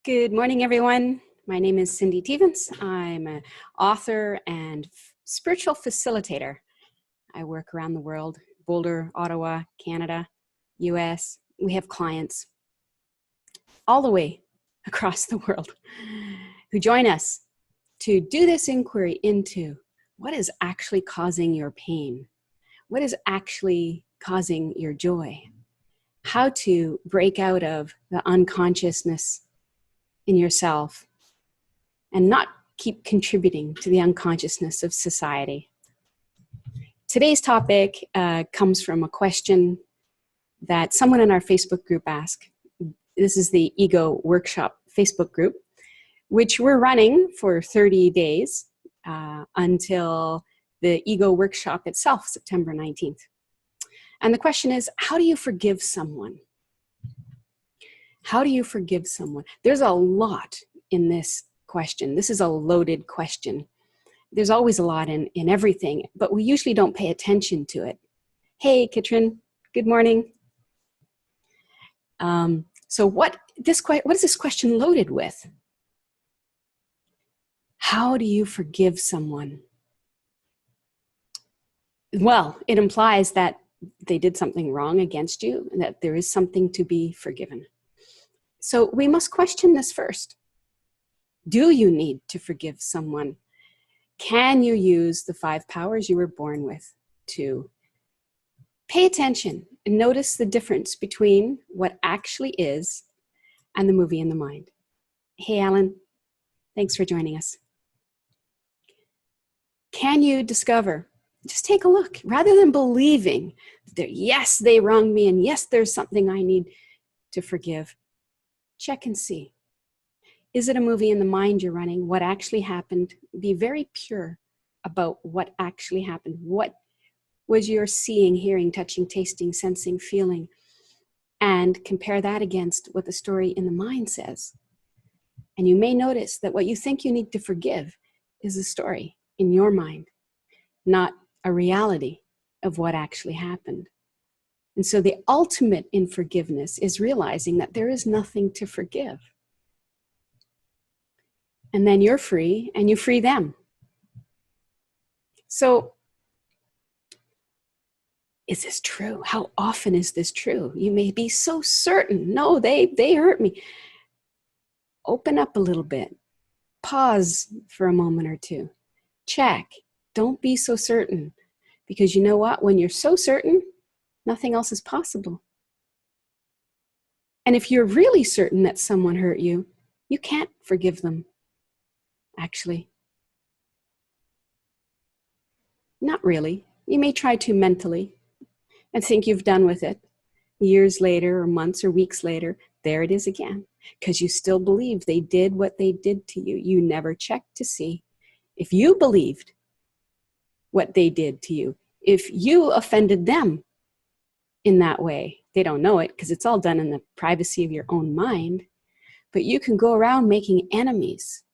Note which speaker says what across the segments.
Speaker 1: Good morning, everyone. My name is Cindy Stevens. I'm an author and spiritual facilitator. I work around the world, Boulder, Ottawa, Canada, US. We have clients all the way across the world who join us to do this inquiry into what is actually causing your pain, what is actually causing your joy, how to break out of the unconsciousness in yourself and not keep contributing to the unconsciousness of society. Today's topic comes from a question that someone in our Facebook group asked. This is the Ego Workshop Facebook group, which we're running for 30 days until the Ego Workshop itself, September 19th. And the question is, how do you forgive someone? How do you forgive someone? There's a lot in this question. This is a loaded question. There's always a lot in everything, but we usually don't pay attention to it. Hey, Katrin, good morning. So what is this question loaded with? How do you forgive someone? Well, it implies that they did something wrong against you and that there is something to be forgiven. So we must question this first. Do you need to forgive someone? Can you use the 5 powers you were born with to pay attention and notice the difference between what actually is and the movie in the mind? Hey, Alan, thanks for joining us. Can you discover? Just take a look. Rather than believing that yes, they wronged me and yes, there's something I need to forgive, check and see. Is it a movie in the mind you're running? What actually happened? Be very pure about what actually happened. What was your seeing, hearing, touching, tasting, sensing, feeling? And compare that against what the story in the mind says. And you may notice that what you think you need to forgive is a story in your mind, not a reality of what actually happened. And so the ultimate in forgiveness is realizing that there is nothing to forgive. And then you're free and you free them. So, is this true? How often is this true? You may be so certain. No, they hurt me. Open up a little bit. Pause for a moment or two. Check. Don't be so certain. Because you know what? When you're so certain, nothing else is possible. And if you're really certain that someone hurt you, you can't forgive them, actually. Not really. You may try to mentally and think you've done with it. Years later or months or weeks later, there it is again. Because you still believe they did what they did to you. You never checked to see if you believed what they did to you. If you offended them in that way. They don't know it because it's all done in the privacy of your own mind. But you can go around making enemies.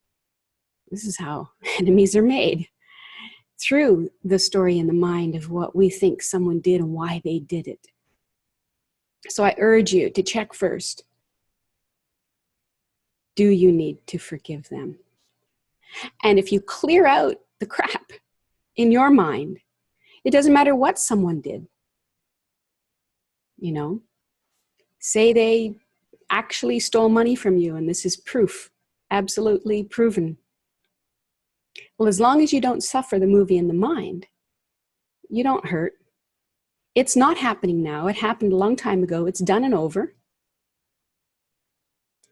Speaker 1: This is how enemies are made. Through the story in the mind of what we think someone did and why they did it. So I urge you to check first. Do you need to forgive them? And if you clear out the crap in your mind, it doesn't matter what someone did. You know, say they actually stole money from you and this is proof, absolutely proven. Well, as long as you don't suffer the movie in the mind, you don't hurt. It's not happening now. It happened a long time ago. It's done and over.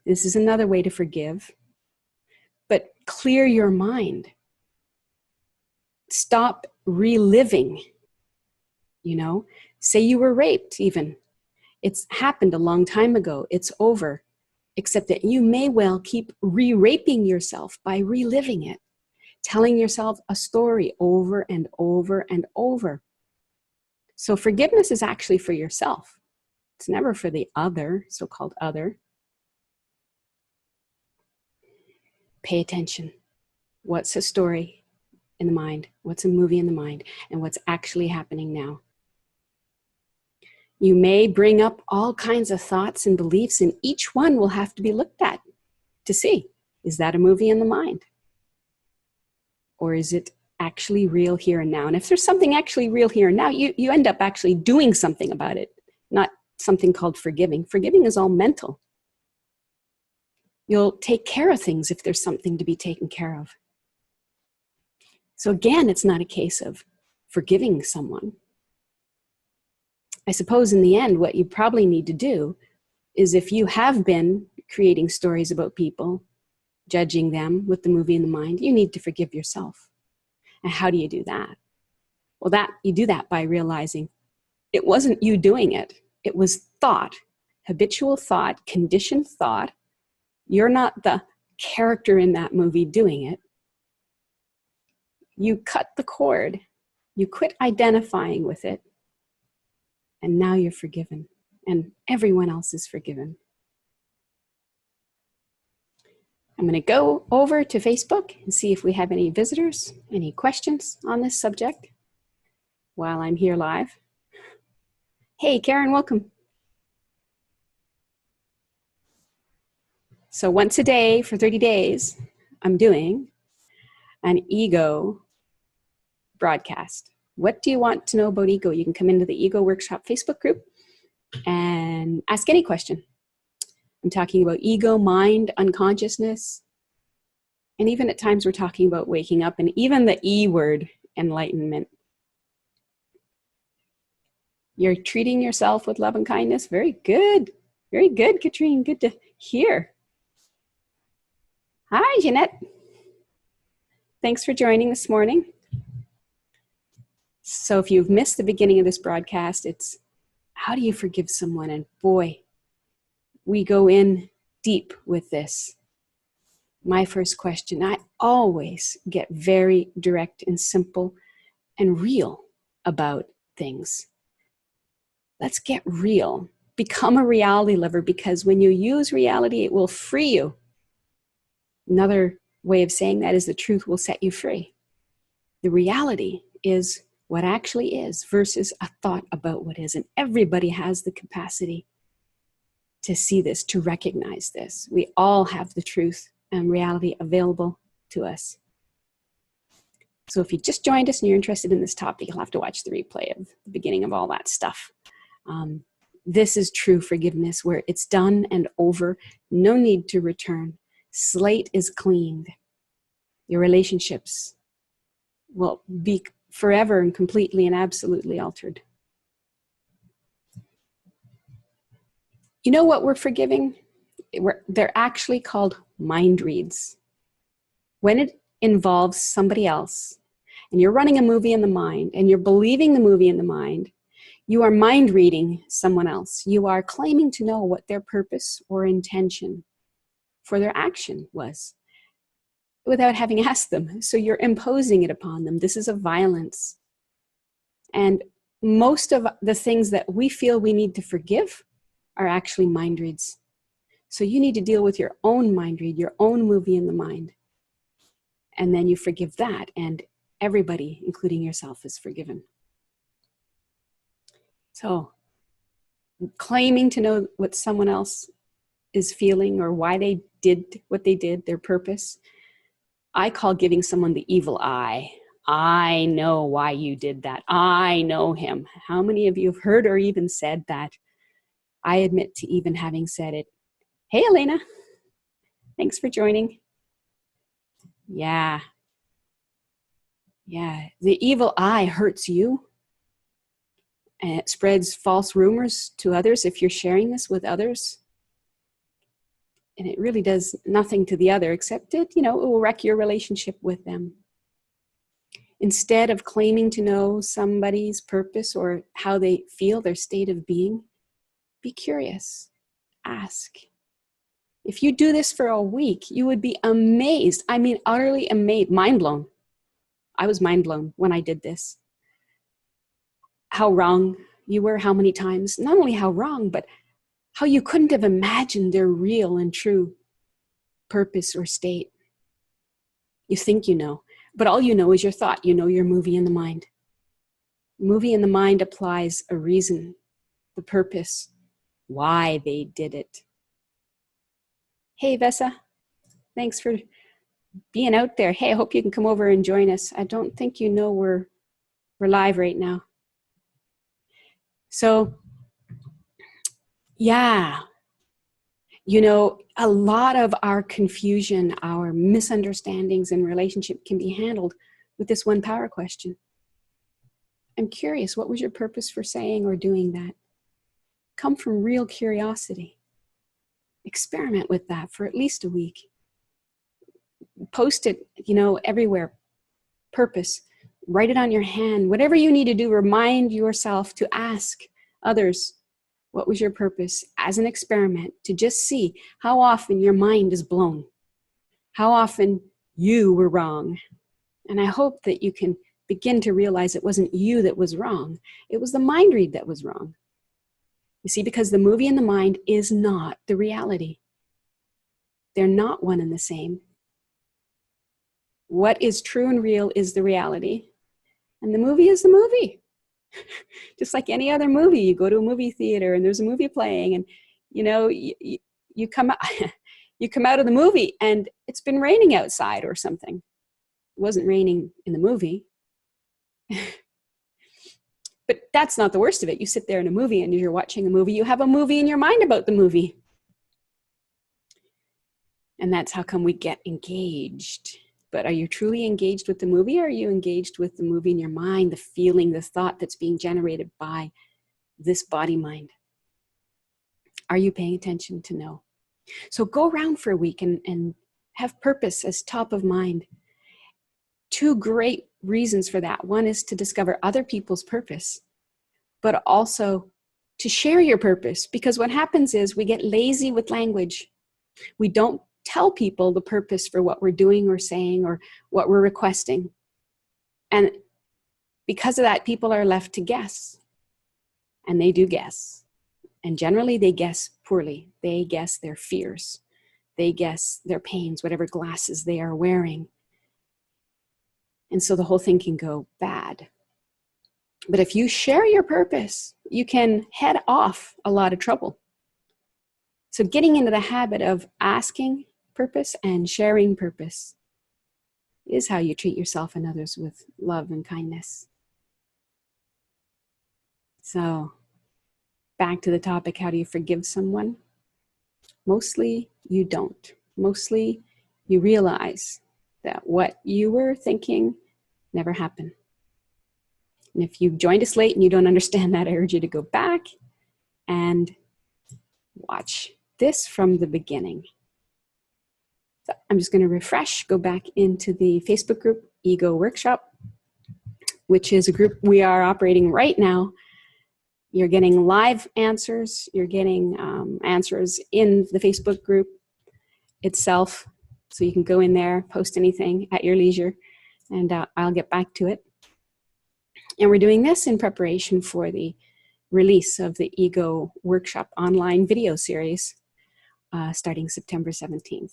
Speaker 1: This is another way to forgive. But clear your mind. Stop reliving. You know, say you were raped even. It's happened a long time ago. It's over. Except that you may well keep re-raping yourself by reliving it. Telling yourself a story over and over and over. So forgiveness is actually for yourself. It's never for the other, so-called other. Pay attention. What's a story in the mind? What's a movie in the mind? And what's actually happening now? You may bring up all kinds of thoughts and beliefs, and each one will have to be looked at to see, is that a movie in the mind? Or is it actually real here and now? And if there's something actually real here and now, you end up actually doing something about it, not something called forgiving. Forgiving is all mental. You'll take care of things if there's something to be taken care of. So again, it's not a case of forgiving someone. I suppose in the end, what you probably need to do is, if you have been creating stories about people, judging them with the movie in the mind, you need to forgive yourself. And how do you do that? Well, you do that by realizing it wasn't you doing it. It was thought, habitual thought, conditioned thought. You're not the character in that movie doing it. You cut the cord. You quit identifying with it. And now you're forgiven. And everyone else is forgiven. I'm going to go over to Facebook and see if we have any visitors, any questions on this subject while I'm here live. Hey, Karen, welcome. So once a day for 30 days, I'm doing an ego broadcast. What do you want to know about ego? You can come into the Ego Workshop Facebook group and ask any question. I'm talking about ego, mind, unconsciousness. And even at times we're talking about waking up, and even the E word, enlightenment. You're treating yourself with love and kindness. Very good. Very good, Katrine. Good to hear. Hi, Jeanette. Thanks for joining this morning. So if you've missed the beginning of this broadcast, it's how do you forgive someone? And boy, we go in deep with this. My first question, I always get very direct and simple and real about things. Let's get real. Become a reality lover, because when you use reality, it will free you. Another way of saying that is the truth will set you free. The reality is what actually is versus a thought about what is. And everybody has the capacity to see this, to recognize this. We all have the truth and reality available to us. So if you just joined us and you're interested in this topic, you'll have to watch the replay of the beginning of all that stuff. This is true forgiveness, where it's done and over, no need to return. Slate is cleaned. Your relationships will be forever and completely and absolutely altered. You know what we're forgiving? They're actually called mind reads. When it involves somebody else, and you're running a movie in the mind, and you're believing the movie in the mind, you are mind reading someone else. You are claiming to know what their purpose or intention for their action was without having asked them. So you're imposing it upon them. This is a violence. And most of the things that we feel we need to forgive are actually mind reads. So you need to deal with your own mind read, your own movie in the mind. And then you forgive that, and everybody, including yourself, is forgiven. So claiming to know what someone else is feeling or why they did what they did, their purpose, I call giving someone the evil eye. I know why you did that. I know him. How many of you have heard or even said that? I admit to even having said it. Hey, Elena. Thanks for joining. Yeah. The evil eye hurts you. And it spreads false rumors to others if you're sharing this with others. And it really does nothing to the other except it will wreck your relationship with them. Instead of claiming to know somebody's purpose or how they feel, their state of being, be curious. Ask. If you do this for a week, you would be amazed. I mean, utterly amazed, mind blown. I was mind blown when I did this. How wrong you were, how many times. Not only how wrong, but how you couldn't have imagined their real and true purpose or state. You think you know, but all you know is your thought. You know your movie in the mind. Movie in the mind applies a reason, the purpose, why they did it. Hey, Vesa. Thanks for being out there. Hey, I hope you can come over and join us. I don't think you know we're live right now. So, yeah, you know, a lot of our confusion, our misunderstandings in relationship can be handled with this one power question. I'm curious, what was your purpose for saying or doing that? Come from real curiosity. Experiment with that for at least a week. Post it, you know, everywhere. Purpose. Write it on your hand. Whatever you need to do, remind yourself to ask others, what was your purpose, as an experiment, to just see how often your mind is blown, how often you were wrong. And I hope that you can begin to realize it wasn't you that was wrong. It was the mind read that was wrong. You see, because the movie and the mind is not the reality. They're not one and the same. What is true and real is the reality. And the movie is the movie. Just like any other movie, you go to a movie theater and there's a movie playing, and you know, you come out, you come out of the movie and it's been raining outside or something. It wasn't raining in the movie. But that's not the worst of it. You sit there in a movie and you're watching a movie, you have a movie in your mind about the movie. And that's how come we get engaged. But are you truly engaged with the movie, or are you engaged with the movie in your mind, the feeling, the thought that's being generated by this body mind? Are you paying attention to know? So go around for a week and have purpose as top of mind. Two great reasons for that. One is to discover other people's purpose, but also to share your purpose. Because what happens is we get lazy with language. We don't tell people the purpose for what we're doing or saying or what we're requesting. And because of that, people are left to guess. And they do guess. And generally they guess poorly. They guess their fears. They guess their pains, whatever glasses they are wearing. And so the whole thing can go bad. But if you share your purpose, you can head off a lot of trouble. So getting into the habit of asking purpose and sharing purpose is how you treat yourself and others with love and kindness. So back to the topic, how do you forgive someone? Mostly you don't. Mostly you realize that what you were thinking never happened. And if you've joined us late and you don't understand that, I urge you to go back and watch this from the beginning. So I'm just going to refresh, go back into the Facebook group, Ego Workshop, which is a group we are operating right now. You're getting live answers. You're getting answers in the Facebook group itself. So you can go in there, post anything at your leisure, and I'll get back to it. And we're doing this in preparation for the release of the Ego Workshop online video series starting September 17th.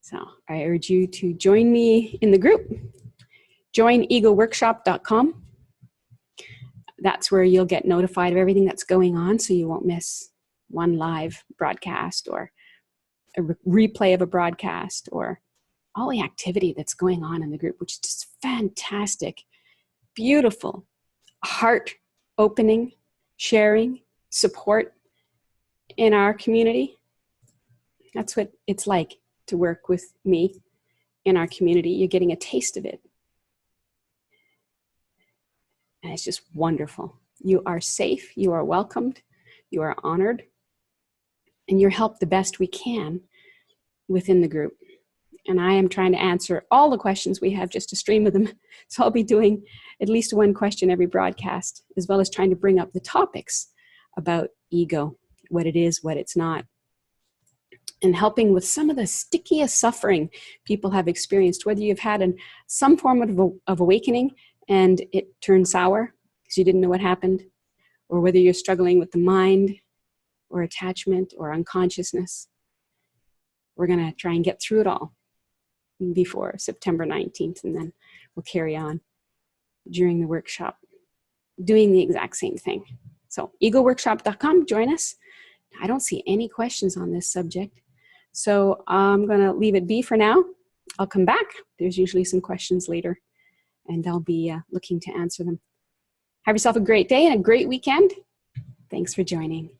Speaker 1: So I urge you to join me in the group. Join egoworkshop.com. That's where you'll get notified of everything that's going on, so you won't miss one live broadcast or a replay of a broadcast or all the activity that's going on in the group, which is just fantastic, beautiful, heart-opening, sharing, support in our community. That's what it's like to work with me in our community. You're getting a taste of it. And it's just wonderful. You are safe, you are welcomed, you are honored, and you're helped the best we can within the group. And I am trying to answer all the questions. We have just a stream of them. So I'll be doing at least one question every broadcast, as well as trying to bring up the topics about ego, what it is, what it's not, and helping with some of the stickiest suffering people have experienced, whether you've had some form of awakening and it turned sour because you didn't know what happened, or whether you're struggling with the mind or attachment or unconsciousness. We're going to try and get through it all before September 19th, and then we'll carry on during the workshop doing the exact same thing. So egoworkshop.com, join us. I don't see any questions on this subject. So I'm going to leave it be for now. I'll come back. There's usually some questions later, and I'll be looking to answer them. Have yourself a great day and a great weekend. Thanks for joining.